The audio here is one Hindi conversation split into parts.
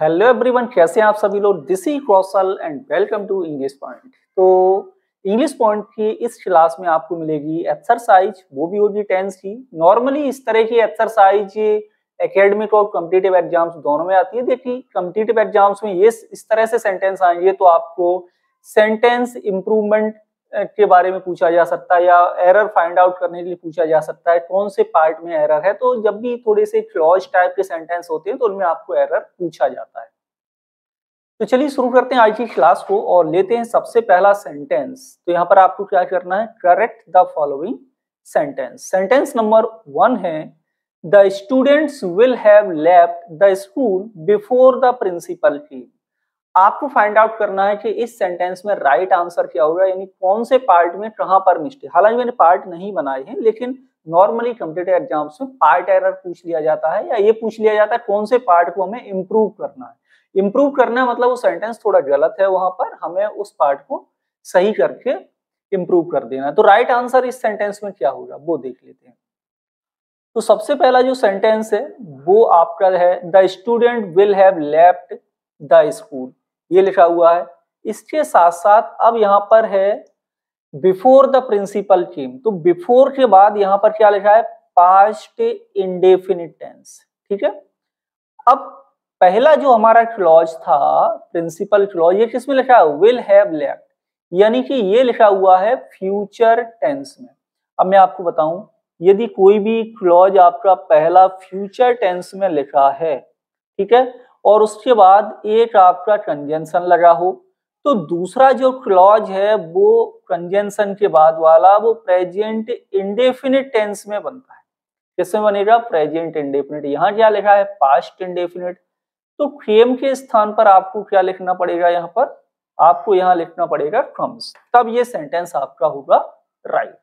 हेलो एवरीवन, कैसे हैं आप सभी लोग। This is Kaushal and welcome to English point. तो इंग्लिश पॉइंट की इस क्लास में आपको मिलेगी एक्सरसाइज, वो भी होगी टेंस की। नॉर्मली इस तरह की एक्सरसाइज एकेडमिक और कॉम्पिटिटिव एग्जाम्स दोनों में आती है। देखिए कॉम्पिटिटिव एग्जाम्स में ये इस तरह से सेंटेंस आएंगे तो आपको सेंटेंस इंप्रूवमेंट के बारे में पूछा जा सकता है या एरर फाइंड आउट करने के लिए पूछा जा सकता है, कौन से पार्ट में एरर है। तो जब भी थोड़े से क्लॉज टाइप के सेंटेंस होते हैं तो उनमें आपको एरर पूछा जाता है। तो चलिए शुरू करते हैं आज की क्लास को और लेते हैं सबसे पहला सेंटेंस। तो यहाँ पर आपको क्या करना है, correct the following sentence. Sentence number 1 है, the students will have left the school before the principal came. आपको फाइंड आउट करना है कि इस सेंटेंस में राइट आंसर क्या होगा, यानी कौन से पार्ट में कहां पर मिस्टेक। हालांकि मैंने पार्ट नहीं बनाए हैं, लेकिन नॉर्मली कॉम्पिटिटिव एग्जाम्स में पार्ट एरर पूछ लिया जाता है या ये पूछ लिया जाता है कौन से पार्ट को हमें इंप्रूव करना है। इंप्रूव करना मतलब वो सेंटेंस थोड़ा गलत है, वहां पर हमें उस पार्ट को सही करके इंप्रूव कर देना है। तो राइट आंसर इस सेंटेंस में क्या होगा वो देख लेते हैं। तो सबसे पहला जो सेंटेंस है वो आपका है, the student will have left the school, ये लिखा हुआ है। इसके साथ साथ अब यहाँ पर है बिफोर द प्रिंसिपल केम। तो बिफोर के बाद यहाँ पर क्या लिखा है, पास्ट इंडेफिनिट टेंस। ठीक है। अब पहला जो हमारा क्लॉज था प्रिंसिपल क्लॉज, ये किसमें लिखा है, विल हैव लेफ्ट, यानी कि ये लिखा हुआ है फ्यूचर टेंस में। अब मैं आपको बताऊं, यदि कोई भी क्लॉज आपका पहला फ्यूचर टेंस में लिखा है, ठीक है, और उसके बाद एक आपका कंजंक्शन लगा हो, तो दूसरा जो क्लॉज है वो कंजंक्शन के बाद वाला वो प्रेजेंट इंडेफिनिट टेंस में बनता है। किसमें बनेगा, प्रेजेंट इंडेफिनिट। यहाँ क्या लिखा है, पास्ट इंडेफिनिट। तो केम के स्थान पर आपको क्या लिखना पड़ेगा, यहाँ पर आपको यहाँ लिखना पड़ेगा कम्स, तब ये सेंटेंस आपका होगा राइट।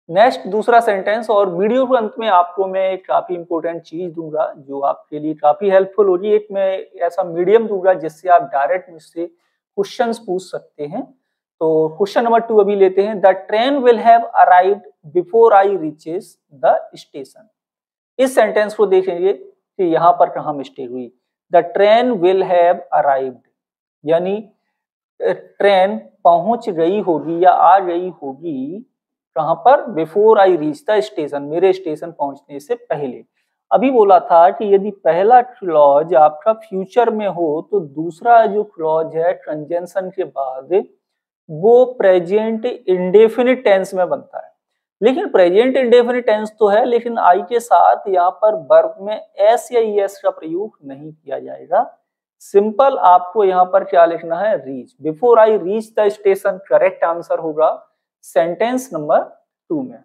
नेक्स्ट दूसरा सेंटेंस, और वीडियो के अंत में आपको मैं एक काफी इंपॉर्टेंट चीज दूंगा जो आपके लिए काफी हेल्पफुल होगी। एक मैं ऐसा मीडियम दूंगा जिससे आप डायरेक्ट मुझसे क्वेश्चंस पूछ सकते हैं। तो क्वेश्चन नंबर 2 अभी लेते हैं, the train will have arrived before I reaches the station. इस सेंटेंस को देखेंगे कि यहाँ पर कहाँ मिस्टेक हुई। The train will have arrived, यानी ट्रेन पहुंच गई होगी या आ गई होगी कहां पर, before I reach the station, मेरे स्टेशन पहुंचने से पहले। अभी बोला था कि यदि पहला क्लॉज आपका फ्यूचर में हो तो दूसरा जो क्लॉज है कंजंक्शन के बाद वो प्रेजेंट इंडेफिनिट टेंस में बनता है। लेकिन प्रेजेंट इंडेफिनिट टेंस तो है, लेकिन आई के साथ यहाँ पर वर्ब में एस या ईएस का प्रयोग नहीं किया जाएगा। सिंपल आपको यहाँ पर क्या लिखना है, reach, before I reach the station correct answer होगा सेंटेंस नंबर 2 में।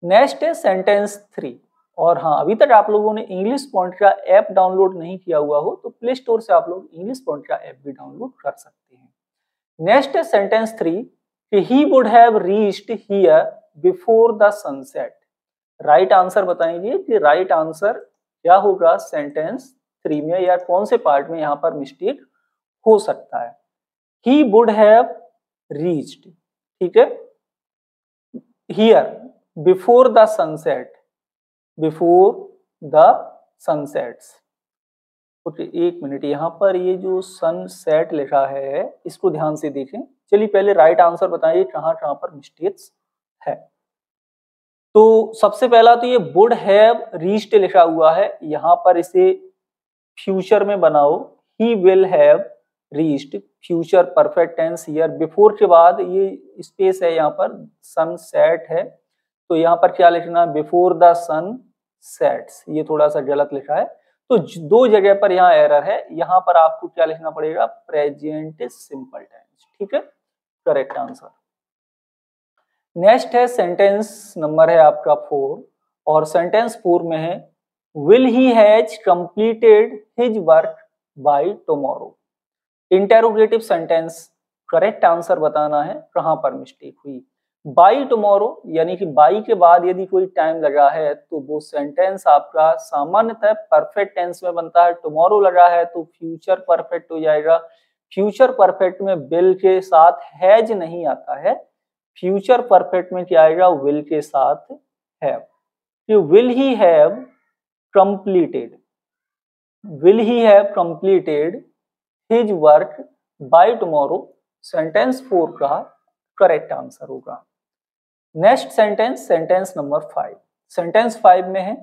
नेक्स्ट है सेंटेंस 3। और हाँ, अभी तक आप लोगों ने इंग्लिश पॉइंट का ऐप डाउनलोड नहीं किया हुआ हो तो प्ले स्टोर से आप लोग इंग्लिश पॉइंट का ऐप भी डाउनलोड कर सकते हैं। नेक्स्ट है सेंटेंस 3 कि he would have reached here before the sunset. Right answer बताएंगे कि राइट आंसर क्या होगा सेंटेंस 3 में, या कौन से पार्ट में यहाँ पर मिस्टेक हो सकता है। ही वुड हैव रीच्ड, ठीक है, here before the sunset, before the sunsets. Okay, एक मिनट, यहाँ पर ये जो सनसेट लिखा है इसको ध्यान से देखें। चलिए पहले राइट आंसर बताइए कहाँ कहाँ पर मिस्टेक्स है। तो सबसे पहला तो ये वुड हैव रीच्ड लिखा हुआ है, यहाँ पर इसे फ्यूचर में बनाओ, he will have reached, future perfect tense here. Before के बाद ये स्पेस है, यहाँ पर सनसेट है, तो यहाँ पर क्या लिखना है, बिफोर द सन सेट्स, ये थोड़ा सा गलत लिखा है। तो दो जगह पर यहाँ एरर है, यहाँ पर आपको क्या लिखना पड़ेगा, प्रेजेंट सिंपल टेंस। ठीक है, करेक्ट आंसर। नेक्स्ट है सेंटेंस नंबर है आपका 4, और सेंटेंस 4 में है will he has completed his work by tomorrow. Interrogative sentence, correct answer बताना है कहां पर मिस्टेक हुई। बाय टुमारो यानी कि बाई के बाद यदि कोई टाइम लगा है तो वो सेंटेंस आपका सामान्यतः परफेक्ट टेंस में बनता है। टुमारो लगा है तो फ्यूचर परफेक्ट हो जाएगा। फ्यूचर परफेक्ट में विल के साथ हैज नहीं आता है, फ्यूचर परफेक्ट में क्या आएगा, विल के साथ have. Will he have completed, will he have completed his work by tomorrow, sentence 4 का करेक्ट आंसर होगा। Next sentence, sentence number 5। Sentence 5 में है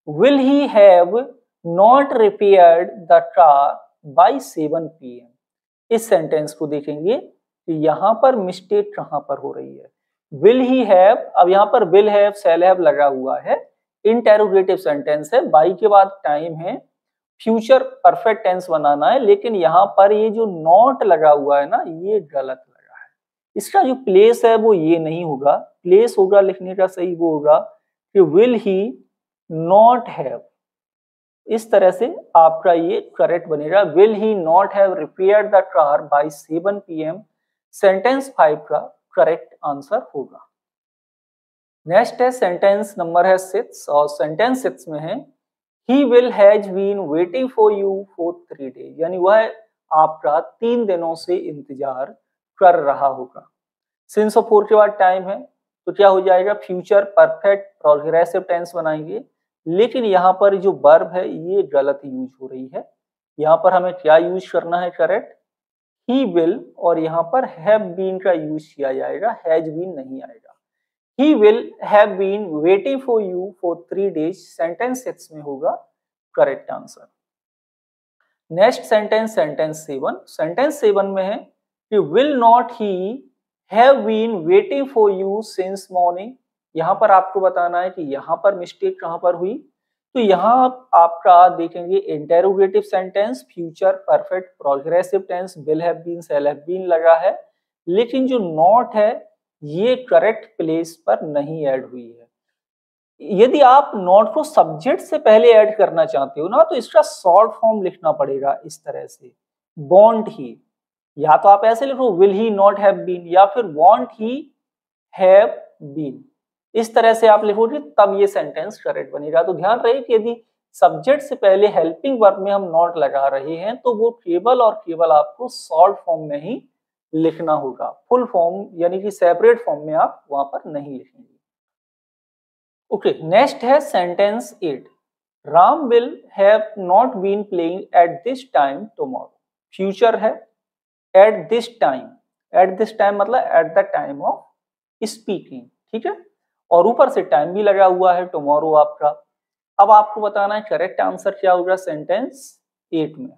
will he have not repaired the car by 7 PM। इस सेंटेंस को देखेंगे कि यहाँ पर मिस्टेक कहाँ पर हो रही है। विल ही हैव, अब यहाँ पर विल हैव शैल हैव लगा हुआ है, इंटेरोगेटिव सेंटेंस है, बाई के बाद टाइम है, फ्यूचर परफेक्ट टेंस बनाना है, लेकिन यहाँ पर ये जो नॉट लगा हुआ है ना, ये गलत लगा है। इसका जो प्लेस है वो ये नहीं होगा, प्लेस होगा लिखने का सही वो होगा कि विल ही नॉट हैव। इस तरह से आपका ये करेक्ट बनेगा, will he not have repaired the car by 7 PM। Sentence 5 का करेक्ट आंसर होगा। नेक्स्ट है सेंटेंस नंबर है 6 और सेंटेंस 6 में है he will has been waiting for you for 3 days, यानी वह आपका 3 दिनों से इंतजार कर रहा होगा। सिंस और फोर के बाद टाइम है तो क्या हो जाएगा, फ्यूचर परफेक्ट प्रोग्रेसिव टेंस बनाएंगे, लेकिन यहाँ पर जो वर्ब है ये गलत यूज हो रही है। यहाँ पर हमें क्या यूज करना है करेक्ट, ही विल, और यहाँ पर हैव बीन का यूज किया जाएगा, हैज बीन नहीं आएगा। He will have been waiting for you for 3 days, sentence 6 में होगा correct answer. Next sentence, sentence 7। Sentence 7 में है कि will not he have been waiting for you since morning. यहाँ पर आपको बताना है कि यहाँ पर मिस्टेक कहाँ पर हुई, तो यहाँ आपका देखेंगे interrogative sentence, future perfect progressive tense, will have been shall have been लगा है, लेकिन जो नॉट है ये करेक्ट प्लेस पर नहीं ऐड हुई है। यदि आप नॉट को सब्जेक्ट से पहले ऐड करना चाहते हो ना, तो इसका शॉर्ट फॉर्म लिखना पड़ेगा इस तरह से, वॉन्ट ही, या तो आप ऐसे लिखो will he not have been, या फिर वॉन्ट ही हैव बीन, इस तरह से आप लिखोगे तब ये सेंटेंस करेक्ट बनेगा। तो ध्यान रहे कि यदि सब्जेक्ट से पहले हेल्पिंग वर्ब में हम नॉट लगा रहे हैं तो वो केवल और केवल आपको शॉर्ट फॉर्म में ही लिखना होगा, फुल फॉर्म यानी कि सेपरेट फॉर्म में आप वहां पर नहीं लिखेंगे। ओके, नेक्स्ट है sentence 8। Ram will have not been playing at this time tomorrow. Future है, at this time, at this time मतलब at the time of speaking, ठीक है, और ऊपर से टाइम भी लगा हुआ है टुमारो आपका। अब आपको बताना है करेक्ट आंसर क्या होगा सेंटेंस 8 में।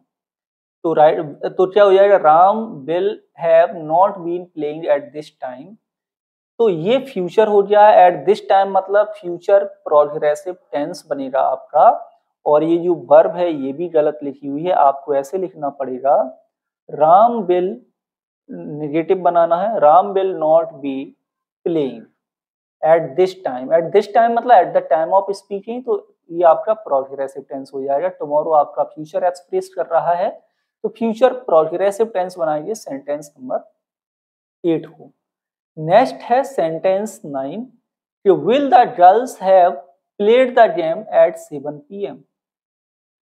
तो राइट, तो क्या हो जाएगा, Ram will have not been playing at this time, तो ये फ्यूचर हो गया, एट दिस टाइम मतलब फ्यूचर प्रोग्रेसिव टेंस बनेगा आपका, और ये जो वर्ब है ये भी गलत लिखी हुई है, आपको ऐसे लिखना पड़ेगा राम विल, नेगेटिव बनाना है, Ram will not be playing at this time, at this time मतलब at the time of speaking, तो ये आपका प्रोग्रेसिव टेंस हो जाएगा। टुमारो आपका फ्यूचर एक्सप्रेस कर रहा है, तो फ्यूचर प्रोग्रेसिव टेंस बनाएंगे सेंटेंस नंबर 8 को। नेक्स्ट है सेंटेंस 9 कि will the girls have played the game at 7 PM,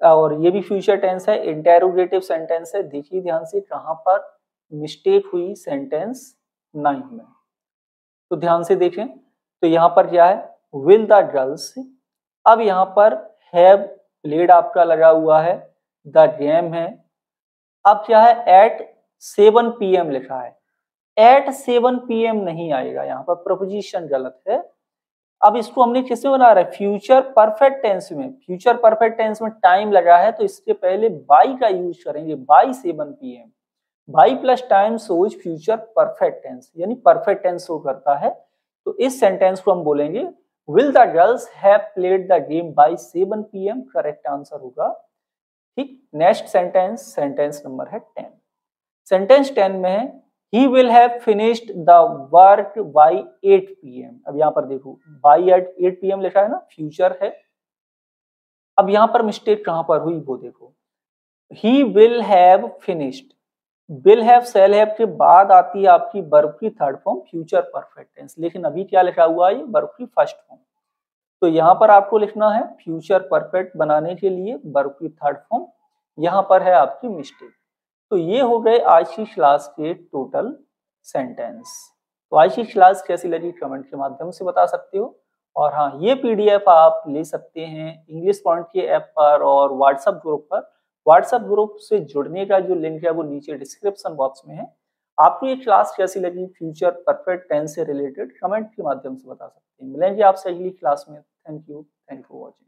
और ये भी फ्यूचर टेंस है, इंटेरोगेटिव सेंटेंस है। देखिए ध्यान से कहां पर मिस्टेक हुई सेंटेंस 9 में, तो ध्यान से देखें, तो यहाँ पर क्या है, विल द गर्ल्स, अब यहाँ पर हैव प्लेड आपका लगा हुआ है, द गेम है, अब क्या है एट 7 PM लिखा है, एट 7 PM नहीं आएगा, यहाँ पर प्रपोजिशन गलत है। अब इसको हमने किसमें बना रहा है, फ्यूचर परफेक्ट टेंस में, फ्यूचर परफेक्ट टेंस में टाइम लगा है तो इसके पहले बाई का यूज करेंगे, by 7 PM, by plus time shows future perfect tense, यानी परफेक्ट टेंस शो करता है। तो इस सेंटेंस को हम बोलेंगे will the girls have played the game by 7 PM, correct answer होगा। ठीक, नेक्स्ट सेंटेंस, सेंटेंस नंबर है 10। सेंटेंस 10 में है he will have finished the work by 8 PM। अब यहाँ पर देखो by at 8 PM लिखा है ना, फ्यूचर है। अब यहाँ पर मिस्टेक कहाँ पर हुई वो देखो, he will have finished, will have shall have के बाद आती है आपकी वर्ब की third form future perfect tense, लेकिन अभी क्या लिखा हुआ है, वर्ब की फर्स्ट फॉर्म। तो यहाँ पर आपको लिखना है फ्यूचर परफेक्ट बनाने के लिए वर्ब की थर्ड फॉर्म, यहाँ पर है आपकी मिस्टेक। तो ये हो गए आज की क्लास के टोटल सेंटेंस। तो आज की क्लास कैसी लगी कमेंट के माध्यम से बता सकते हो, और हाँ, ये PDF आप ले सकते हैं इंग्लिश पॉइंट के ऐप पर और व्हाट्सएप ग्रुप पर, व्हाट्सएप ग्रुप से जुड़ने का जो लिंक है वो नीचे डिस्क्रिप्शन बॉक्स में है। आपको ये क्लास कैसी लगी, फ्यूचर परफेक्ट टेंस से रिलेटेड, कमेंट के माध्यम से बता सकते हैं। मिलेंगे आपसे अगली क्लास में। Thank you for watching.